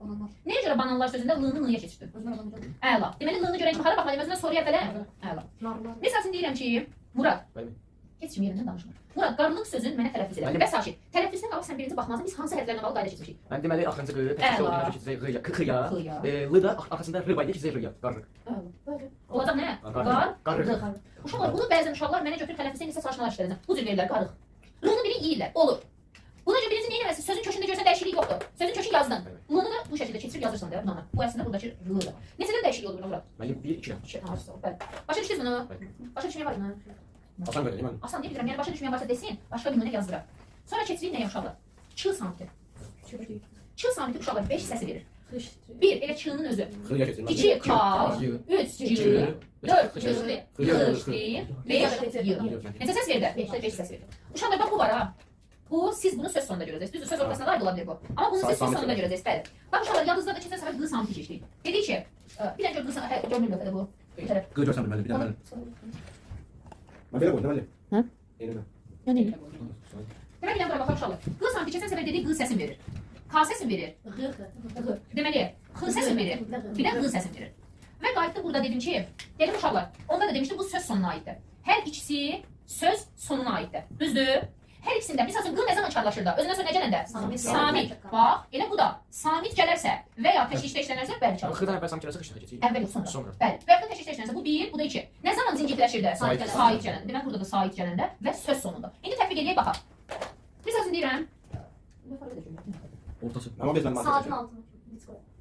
Nəyə görə bananlar sözündə l-nı n-yə keçirdi? Əla. Deməli l-nı görən kimi hara baxmalıyım, özümə soru əvvələ. Əla. Məsəl üçün deyirəm ki, Murad. Heç kim yerindən danışmır. Murad, qarlıq sözün mənə tələffüz edir. Bəs Saşit, tələffüzdən qabaq sən birinci baxmalısan, biz hansı hərflərlə bağlı qayda keçmişik? Mən deməli axırıncı qı, təkcə olduğuna keçəcək qıya, l da arxasında r var, keçəcək rıya, qarlıq. Olacaq nə? Qarlıq. Uşaqlar, bunu bəzən uşaqlar mənə götürüb tələffüzdə indi saçmalar işlərəcəm. Bu cür verirlər, qarlıq. R-nı biri yeyirlər, olur. Buna görə birinci neyə eləməlisin? Sözün kökündə görsən dəyişiklik yoxdur. Sözün kökü yazdın. L-nı da bu şəkildə keçirib yazırsan da bununla. Bu əslində buradakı r-dır. Neçədən dəyişiklik olur Murad? Mənim 1, 2. Başa düşdünüz bunu? Başa düşməyə var mı? Asan böyle değil mi? Asan deyə bilirəm. Yəni başa düşməyə varsa desin, başqa bir nümunə yazdırar. Sonra keçirik nəyə uşaqlar? Ç samiti. Ç samiti uşaqlar 5 hissəsi verir. 1 elə ç-nın özü. 2 k, 3 c, 4 c, 5 y. Neçə səs verir də? 5 səs verir. Uşaqlar bax bu var ha. Bu siz bunu söz sonunda görəcəksiniz. Düzdür, söz ortasında da ayrı ola bilər bu. Amma bunu siz söz sonunda görəcəksiniz. Bəli. Bax uşaqlar yadınızda da keçən səfər q samiti keçdik. Dedik ki, bir dənə q samiti görmürəm də bu. Qı görsən bilməli, bir dənə mən. Ben böyle koydum hadi. Ha? Elime. Yani Demək bilən bura baxaq uşaqlar. Q samiti keçən səfər dedik q səsin verir. K səsin verir. Deməli, x səsin verir. Bir də q səsin verir. Və qayıtdı burada dedim ki, dedim uşaqlar, onda da demişdim bu söz sonuna aiddir. Hər ikisi söz sonuna aiddir. Düzdür? Hər ikisində misal üçün q nə zaman çarlaşır da? Özünə söz nə gələndə? Samit. Bax, elə bu da. Samit gələrsə və ya təşkildə işlənərsə bəli çarlaşır. Xıdan əvvəl samit gələrsə xışına keçir. Əvvəl yox, sonra. Bəli. Və ya təşkildə işlənərsə bu 1, bu da 2. Nə zaman zincirləşir də? Sait gələndə. Demək burada da sait gələndə və söz sonunda. İndi tətbiq edək baxaq. Misal üçün deyirəm. Ortası. Ama biz ben Saatin altına.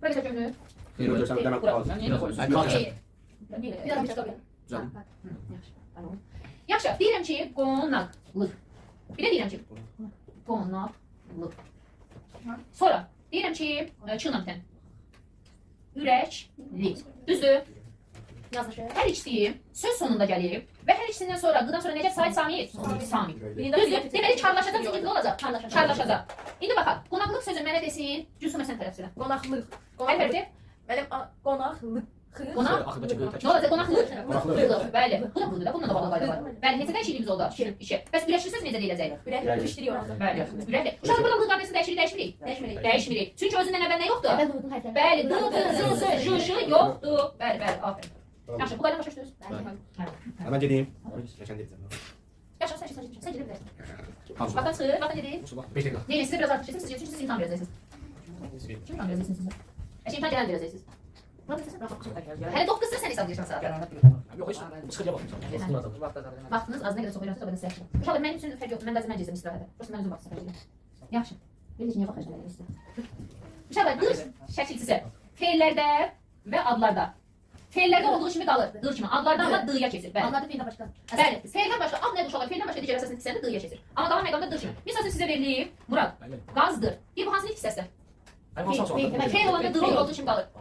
Bura keçək gömrük. Xeyr, ölürsən demək lazım. Yaxşı, deyirəm ki, qonaqlıq. Bir də deyirəm ki, qonaqlıq. Sonra deyirəm ki, çığla bitən. Ürəklik. Düzdür? Hər ikisi söz sonunda gəlir və hər ikisindən sonra, qıdan sonra necə sait samit? Samit. Düzdür? Deməli, çarlaşacaq, zincirli olacaq. Çarlaşacaq. İndi baxaq, qonaqlıq sözü mənə desin, Cüsüm sən tərəf sürə. Qonaqlıq. Hər hərfi? Mənim qonaqlıq. Qonaq? Nə olacaq? Qonaqlıq. Bəli. Bu da budur da, bununla da bağlı qayda var. Bəli, neçə dəyişikliyimiz oldu? 2. Bəs ürəkli söz necə deyiləcək? Ürəkli. Bəli. Ürəkli. Uşaq burada lıq qarşısında dəyişmirik. Dəyişmirik. Çünki özündən əvvəl nə yoxdur? Bəli, dı, j yoxdur. Bəli, aferin. Yaxşı, bu qayda başa düşdünüz? Hemen gedeyim. Geçen değil. Yaxşı, sən gedə bilərsən. Vaxtdan çıxır, vaxtdan gedir. 5 dakika. Deyin, sizə biraz artıq çünki siz imtahan verəcəksiniz. Kim imtahan verəcəksiniz sizə? İmtahan gələn verəcəksiniz. Hələ 9 sən hesablayırsan saat. Yok hiç. Sıkıca bakayım. Vaxtınız az nə qədər çox verirsə, o qədər yaxşı. Uşaqlar, mənim üçün fərq yoxdur. Mən bəzən gəzəm istirahətə. Prosta mən özüm vaxt səfər edirəm. Yaxşı. Belə ki, niyə baxacağım elə Uşaqlar, dır şəkilçisi feillərdə və adlarda. Feillərdə olduğu kimi qalır, dır kimi. Adlarda amma d-ya keçir. Adlarda feildən başqa. Bəli, feildən başqa. Ad nədir uşaqlar? Feildən başqa digər əsasın hissəndə d-ya keçir. Amma qalan məqamda dır kimi. Misal sizə verilib, Murad, qazdır. Bu hansı ilk hissəsi? Feil olanda dır olduğu kimi qalır.